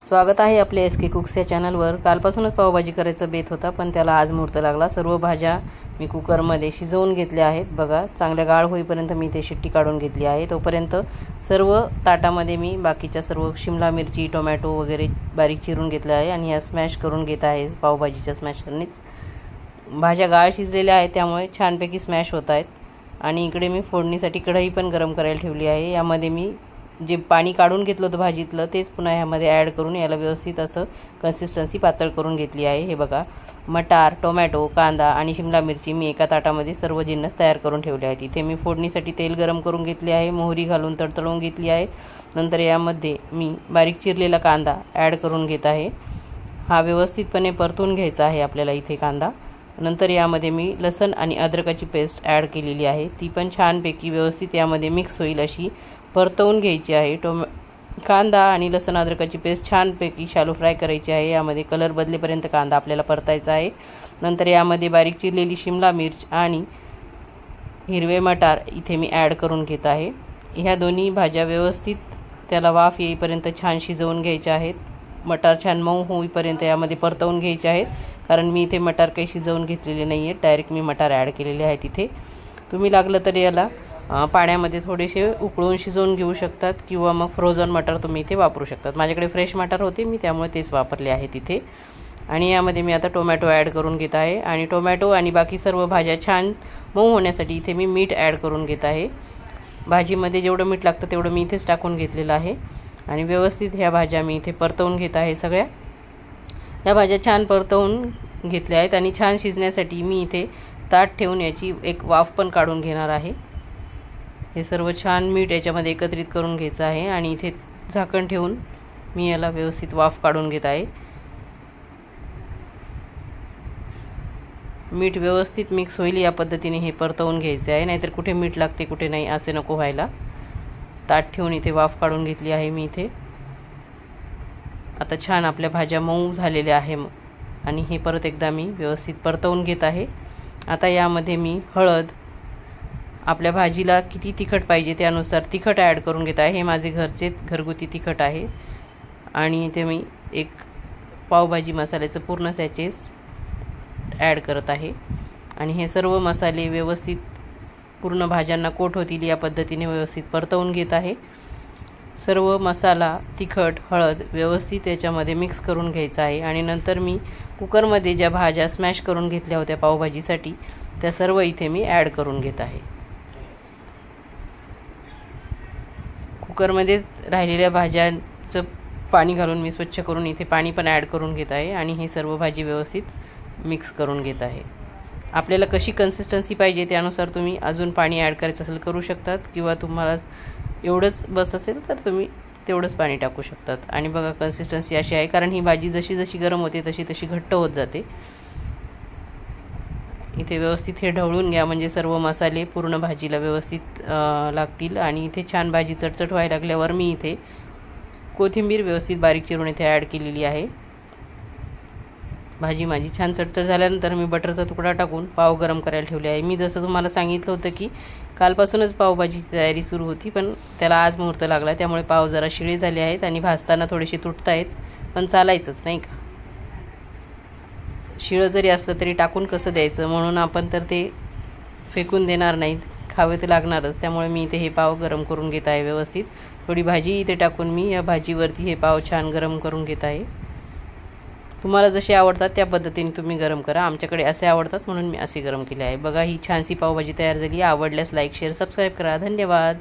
स्वागत आहे आपल्या SK कुक्स या चॅनलवर। कालपासूनच पावभाजी करायचा बेत होता, पण त्याला आज मुहूर्त लागला। सर्व भाज्या मी कुकरमध्ये शिजवून घेतल्या आहेत। बघा, चांगल्या गाळ होईपर्यंत मी ते शिट्टी काढून घेतली आहे। तोपर्यंत सर्व ताटामध्ये मी बाकीच्या सर्व शिमला मिरची, टोमॅटो वगैरे बारीक चिरून घेतले आहे आणि या स्मॅश करून घेत आहे। पावभाजीच्या स्मॅशरनेच भाज्या गाळ शिजलेल्या आहेत, त्यामुळे छानपैकी स्मॅश होत आहेत। आणि इकडे मी फोडणीसाठी कढई पण गरम करायला ठेवली आहे। यामध्ये मी जे पाणी काढून घेतलं होतं भाजीतलं तेच पुन्हा यामध्ये ॲड करून याला व्यवस्थित असं कन्सिस्टन्सी पातळ करून घेतली आहे। हे बघा, मटार, टोमॅटो, कांदा आणि शिमला मिरची मी एका ताटामध्ये सर्व जिन्नस तयार करून ठेवले आहेत। इथे मी फोडणीसाठी तेल गरम करून घेतले आहे, मोहरी घालून तडतडवून घेतली आहे। नंतर यामध्ये मी बारीक चिरलेला कांदा ॲड करून घेत आहे। हा व्यवस्थितपणे परतून घ्यायचा आहे आपल्याला इथे कांदा। नंतर यामध्ये मी लसण आणि अद्रकाची पेस्ट ॲड केलेली आहे, ती पण छानपैकी व्यवस्थित यामध्ये मिक्स होईल अशी परतवून घ्यायची आहे। कांदा आणि लसण अद्रकाची पेस्ट छानपैकी शालो फ्राय करायची आहे। यामध्ये कलर बदलेपर्यंत कांदा आपल्याला परतायचा आहे। नंतर यामध्ये बारीक चिरलेली शिमला मिर्च आणि हिरवे मटार इथे मी ॲड करून घेत आहे। ह्या दोन्ही भाज्या व्यवस्थित त्याला वाफ येईपर्यंत छान शिजवून घ्यायच्या आहेत। मटार छान मऊ होईपर्यंत यामध्ये परतवून घ्यायचे आहेत, कारण मी इथे मटार काही शिजवून घेतलेले नाही आहे, डायरेक्ट मी मटार ॲड केलेले आहेत। इथे तुम्ही लागलं तर याला पाण्यामध्ये थोडेसे उकळून शिजवून घेऊ शकतात, किंवा मग फ्रोझन मटार तुम्ही इथे वापरू शकतात। माझ्याकडे फ्रेश मटार होते, मी त्यामुळे तेच वापरले आहेत इथे। आणि यामध्ये मी आता टोमॅटो ॲड करून घेत आहे आणि टोमॅटो आणि बाकी सर्व भाज्या छान मऊ होण्यासाठी इथे मी मीठ ॲड करून घेत आहे। भाजीमध्ये जेवढं मीठ लागतं तेवढं मी इथेच टाकून घेतलेलं आहे आणि व्यवस्थित ह्या भाज्या मी इथे परतवून घेत आहे। सगळ्या ह्या भाज्या छान परतवून घेतल्या आहेत आणि छान शिजण्यासाठी मी इथे ताट ठेवून याची एक वाफ पण काढून घेणार आहे। हे सर्व छान मीठ याच्यामध्ये एकत्रित करून घ्यायचं आहे आणि इथे झाकण ठेवून मी याला व्यवस्थित वाफ काढून घेत आहे। मीठ व्यवस्थित मिक्स होईल या पद्धतीने हे परतवून घ्यायचे आहे, नाहीतर कुठे मीठ लागते कुठे नाही असे नको व्हायला। ताट ठेवून इथे वाफ काढून घेतली आहे मी इथे। आता छान आपल्या भाज्या मऊ झालेल्या आहे आणि हे परत एकदा मी व्यवस्थित परतवून घेत आहे। आता यामध्ये मी हळद, आपल्या भाजीला किती तिखट पाहिजे त्यानुसार तिखट ॲड करून घेत आहे। हे माझे घरचे घरगुती तिखट आहे आणि इथे मी एक पावभाजी मसाल्याचं पूर्ण सॅचेस ॲड करत आहे आणि हे सर्व मसाले व्यवस्थित पूर्ण भाज्यांना कोट होतील या पद्धतीने व्यवस्थित परतवून घेत आहे। सर्व मसाला, तिखट, हळद व्यवस्थित याच्यामध्ये मिक्स करून घ्यायचा आहे आणि नंतर मी कुकरमध्ये ज्या भाज्या स्मॅश करून घेतल्या होत्या पावभाजीसाठी त्या सर्व इथे मी ॲड करून घेत आहे। कुकरमध्ये राहिलेल्या भाज्यांचं पाणी घालून मी स्वच्छ करून इथे पाणी पण ॲड करून घेत आहे आणि हे सर्व भाजी व्यवस्थित मिक्स करून घेत आहे। आपल्याला कशी कन्सिस्टन्सी पाहिजे त्यानुसार तुम्ही अजून पाणी ॲड करायचं असेल करू शकतात, किंवा तुम्हाला एवढंच बस असेल तर तुम्ही तेवढंच पाणी टाकू शकतात। आणि बघा, कन्सिस्टन्सी अशी आहे, कारण ही भाजी जशी जशी गरम होते तशी तशी घट्ट होत जाते। इथे व्यवस्थित हे ढवळून घ्या, म्हणजे सर्व मसाले पूर्ण भाजीला व्यवस्थित लागतील। आणि इथे छान भाजी चटचट व्हायला लागल्यावर मी इथे कोथिंबीर व्यवस्थित बारीक चिरून इथे ॲड केलेली आहे। भाजी माझी छान चटचट झाल्यानंतर मी बटरचा तुकडा टाकून पाव गरम करायला ठेवले आहे। मी जसं तुम्हाला सांगितलं होतं की कालपासूनच पावभाजीची तयारी सुरू होती, पण त्याला आज मुहूर्त लागला, त्यामुळे पाव जरा शिळे झाले आहेत आणि भाजताना थोडेसे तुटत आहेत, पण चालायचंच नाही का। शिळं जरी असलं तरी टाकून कसं द्यायचं, म्हणून आपण तर ते फेकून देणार नाहीत, खावे तर लागणारच। त्यामुळे मी इथे हे पाव गरम करून घेत आहे व्यवस्थित। थोडी भाजी इथे टाकून मी या भाजीवरती हे पाव छान गरम करून घेत आहे। तुम्हाला जसे आवडतात त्या पद्धतीने तुम्ही गरम करा, आमच्याकडे असे आवडतात म्हणून मी असे गरम केले आहे। बघा, ही छानशी पावभाजी तयार झाली। आवडल्यास लाईक, शेअर, सबस्क्राईब करा। धन्यवाद।